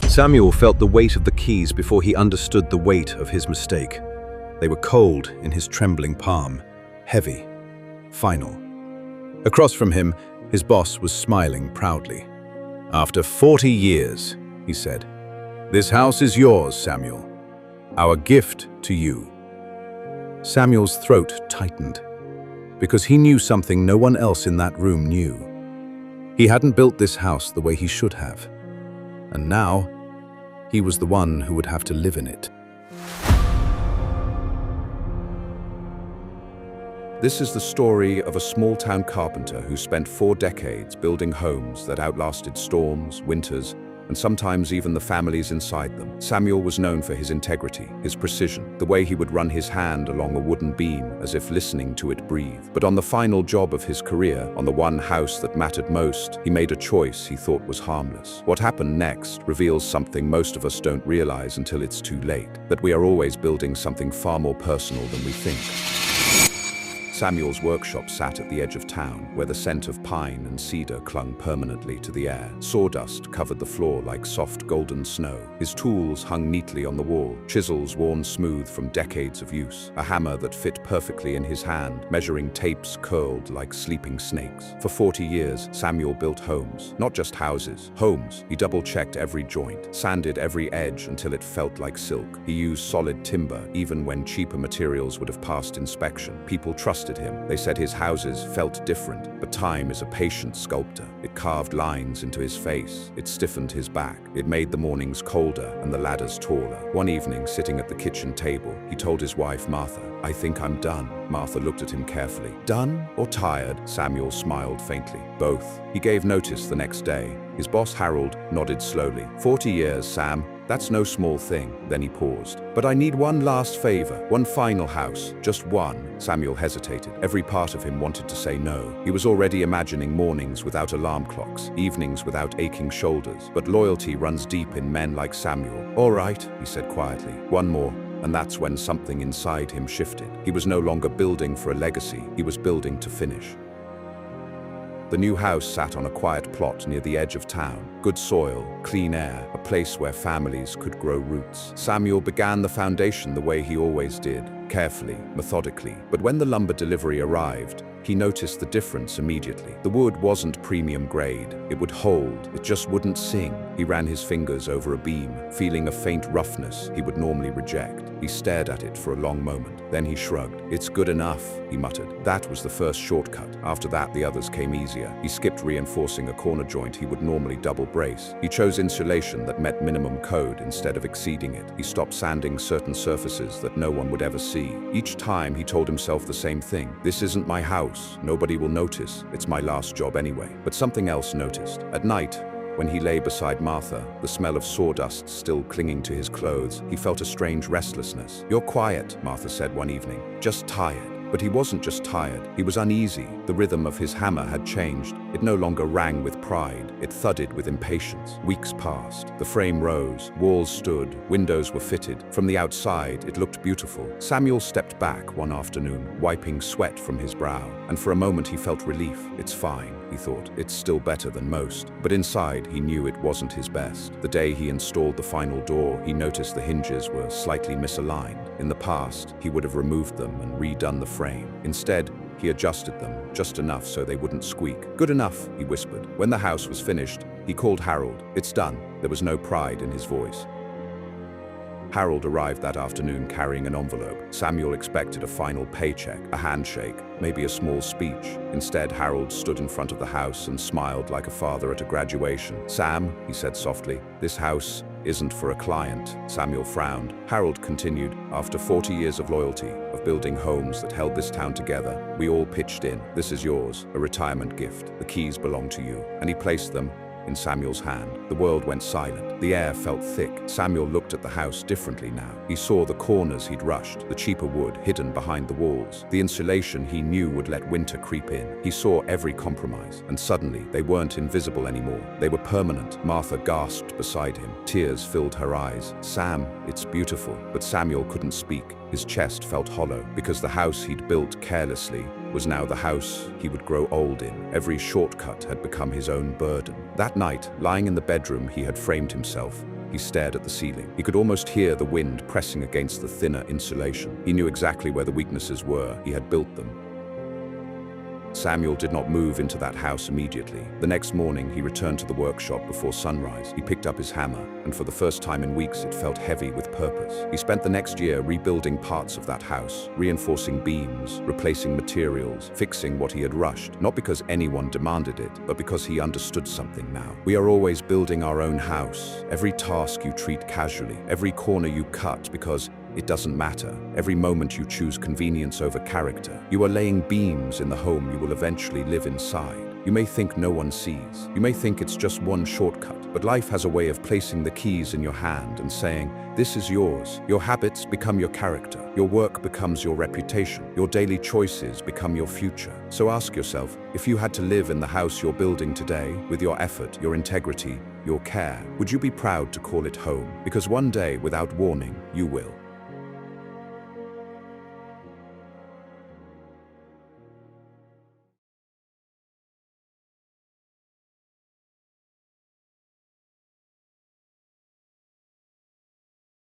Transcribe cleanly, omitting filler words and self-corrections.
Samuel felt the weight of the keys before he understood the weight of his mistake. They were cold in his trembling palm, heavy, final. Across from him, his boss was smiling proudly. "After 40 years," he said, "this house is yours, Samuel. Our gift to you." Samuel's throat tightened, because he knew something no one else in that room knew. He hadn't built this house the way he should have, and now he was the one who would have to live in it. This is the story of a small-town carpenter who spent 4 decades building homes that outlasted storms, winters, and sometimes even the families inside them. Samuel was known for his integrity, his precision, the way he would run his hand along a wooden beam as if listening to it breathe. But on the final job of his career, on the one house that mattered most, he made a choice he thought was harmless. What happened next reveals something most of us don't realize until it's too late, that we are always building something far more personal than we think. Samuel's workshop sat at the edge of town, where the scent of pine and cedar clung permanently to the air. Sawdust covered the floor like soft golden snow. His tools hung neatly on the wall, chisels worn smooth from decades of use, a hammer that fit perfectly in his hand, measuring tapes curled like sleeping snakes. For 40 years, Samuel built homes, not just houses, homes. He double-checked every joint, sanded every edge until it felt like silk. He used solid timber, even when cheaper materials would have passed inspection. People trusted him. They said his houses felt different, but time is a patient sculptor. It carved lines into his face. It stiffened his back. It made the mornings colder and the ladders taller. One evening, sitting at the kitchen table, he told his wife, Martha, "I think I'm done." Martha looked at him carefully. "Done or tired?" Samuel smiled faintly. "Both." He gave notice the next day. His boss, Harold, nodded slowly. 40 years, Sam. That's no small thing." Then he paused. "But I need one last favor, one final house, just one." Samuel hesitated. Every part of him wanted to say no. He was already imagining mornings without alarm clocks, evenings without aching shoulders. But loyalty runs deep in men like Samuel. "All right," he said quietly. "One more." And that's when something inside him shifted. He was no longer building for a legacy. He was building to finish. The new house sat on a quiet plot near the edge of town. Good soil, clean air, a place where families could grow roots. Samuel began the foundation the way he always did, carefully, methodically. But when the lumber delivery arrived, he noticed the difference immediately. The wood wasn't premium grade. It would hold, it just wouldn't sing. He ran his fingers over a beam, feeling a faint roughness he would normally reject. He stared at it for a long moment. Then he shrugged. "It's good enough," he muttered. That was the first shortcut. After that, the others came easier. He skipped reinforcing a corner joint he would normally double brace. He chose insulation that met minimum code instead of exceeding it. He stopped sanding certain surfaces that no one would ever see. Each time he told himself the same thing. "This isn't my house. Nobody will notice. It's my last job anyway." But something else noticed. At night, when he lay beside Martha, the smell of sawdust still clinging to his clothes, he felt a strange restlessness. "You're quiet," Martha said one evening. "Just tired." But he wasn't just tired, he was uneasy. The rhythm of his hammer had changed. It no longer rang with pride, it thudded with impatience. Weeks passed. The frame rose, walls stood, windows were fitted. From the outside, it looked beautiful. Samuel stepped back one afternoon, wiping sweat from his brow, and for a moment he felt relief. "It's fine," he thought. "It's still better than most." But inside, he knew it wasn't his best. The day he installed the final door, he noticed the hinges were slightly misaligned. In the past, he would have removed them and redone the frame. Instead, he adjusted them, just enough so they wouldn't squeak. "Good enough," he whispered. When the house was finished, he called Harold. "It's done." There was no pride in his voice. Harold arrived that afternoon carrying an envelope. Samuel expected a final paycheck, a handshake, maybe a small speech. Instead, Harold stood in front of the house and smiled like a father at a graduation. "Sam," he said softly, "this house isn't for a client." Samuel frowned. Harold continued, "After 40 years of loyalty, of building homes that held this town together, we all pitched in. This is yours, a retirement gift. The keys belong to you." And he placed them in Samuel's hand. The world went silent. The air felt thick. Samuel looked at the house differently now. He saw the corners he'd rushed, the cheaper wood hidden behind the walls, the insulation he knew would let winter creep in. He saw every compromise, and suddenly they weren't invisible anymore. They were permanent. Martha gasped beside him. Tears filled her eyes. "Sam, it's beautiful." But Samuel couldn't speak. His chest felt hollow, because the house he'd built carelessly was now the house he would grow old in. Every shortcut had become his own burden. That night, lying in the bedroom he had framed himself, He stared at the ceiling. He could almost hear the wind pressing against the thinner insulation. He knew exactly where the weaknesses were. He had built them. Samuel did not move into that house immediately. The next morning, he returned to the workshop before sunrise. He picked up his hammer, and for the first time in weeks, it felt heavy with purpose. He spent the next year rebuilding parts of that house, reinforcing beams, replacing materials, fixing what he had rushed, not because anyone demanded it, but because he understood something now. We are always building our own house. Every task you treat casually, every corner you cut because it doesn't matter. Every moment you choose convenience over character. You are laying beams in the home you will eventually live inside. You may think no one sees. You may think it's just one shortcut, but life has a way of placing the keys in your hand and saying, this is yours. Your habits become your character. Your work becomes your reputation. Your daily choices become your future. So ask yourself, if you had to live in the house you're building today, with your effort, your integrity, your care, would you be proud to call it home? Because one day, without warning, you will.